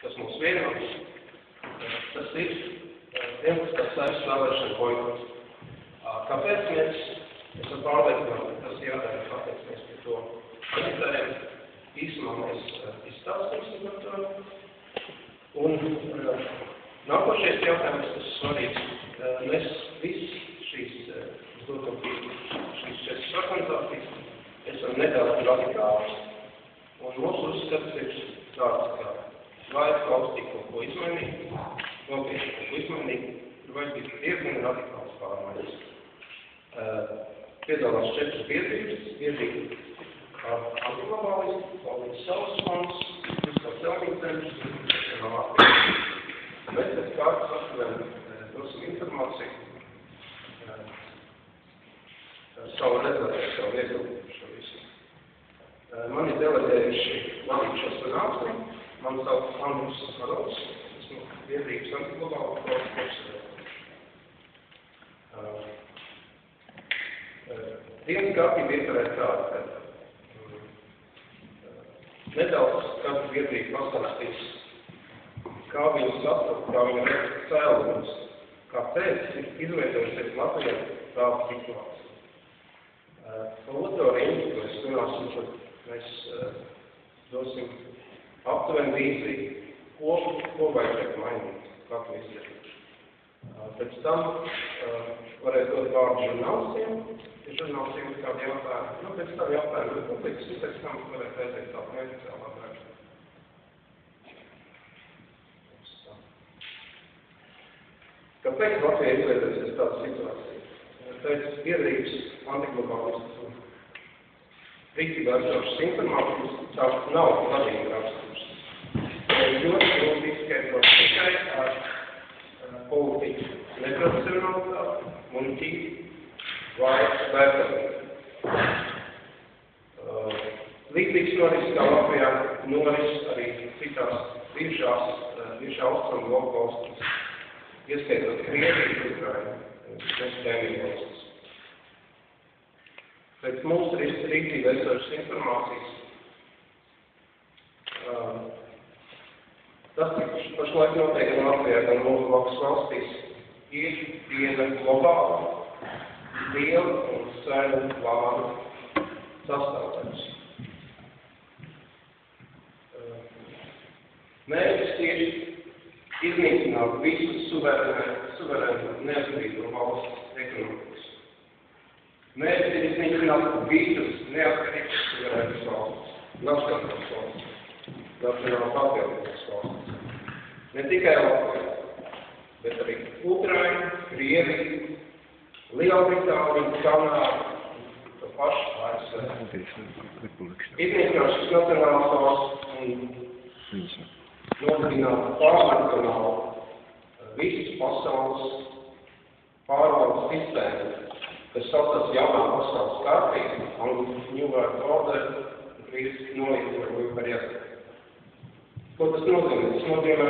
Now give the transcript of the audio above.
kas mums vienojas, tas ir 11. Saeimas vēlēšanu boikots. Kāpēc mēs esam pārliecināti, ka tas jādara, kāpēc mēs par to meditējam? Īsumā mēs izstāstīsim par to. Un nākošais jautājums, kas ir svarīgs, mēs visi šīs 4 organizācijas esam nedaudz radikāli, un mūsu uzskats ir tāds, ka vajag valstī kaut ko izmainīt, nopietni kaut ko izmainīt, ir vajadzīgi diezgan radikāls pārmaiņas. Piedalās 4 biedrības, antiglobālisti, Latvijas Saules fonds, Viskās Jaunības centrs un mēs pēc kārtas atveram dosim informāciju, savu redzētu, savu viedokli par šo visu. Mani deleģējuši vadīt šo sanāksmi, man sauc Andrus Smarots, esmu biedrības antiglobāla dienas kārtība ieturēt tādu, ka nedaudz katru biedrību pastāstīs, kā viņu saprot, kā viņu redz cēlumus, kāpēc ir izveidojusies Latvijā tāda situācija. Pa otro rindu, ko mēs runāsim, tad mēs dosim aptuveni vīziju, ko vajadzētu mainīt, kā to izdarīt. Pēc tam varēs dot vārdu žurnālistiem, ja žurnālistiem ir kādi jautājumi. Pēc tam jautājumi ir publikas, un pēc tam varētu aiziet tādu neoficiālā vērā. Kāpēc Latvijā izveidojusies tāda situācija? Pēc biedrības antiglobālistas un rīcībā esošas informācijas tās nav labīgi raksturs. Ļoti grūti izskaidrot tikai ar politiku neprofesionalitāti, muļķību vai vērtību. Līdzīgs noris, kā Latvijā noris arī citās bijušā austrumu bloku valstīs, ieskaitot Krieviju, Ukrainu. Pēc mūsu rīcībā esošas informācijas, tas, kas pašlaik notiek gan Latvijā, gan mūsu blakus valstīs, ir viena globāla, liela un sena plāna sastāvdaļas. Mērķis ir iznīcināt visus suverēnu neatkarīgo valsts ekonomikas. Mērķis ir iznīcināt visus neatkarīgus suverēnas valsts, nacionālas valsts, nacionālas atbildības valsts. Ne tikai Latvijā, bet arī Ukraina, Krievija, Lielbritānija, Kanāda, to pašu ASV. Iznīcināt šis nacionālas valsts un nodibināt pārnacionālu visas pasaules pārvaldes sistēmu, kas saucas jaunā pasaules kārtība, angliski New World Order, krīzes nolīdz par iespēju. Ko tas nozīmē? Tas nozīmē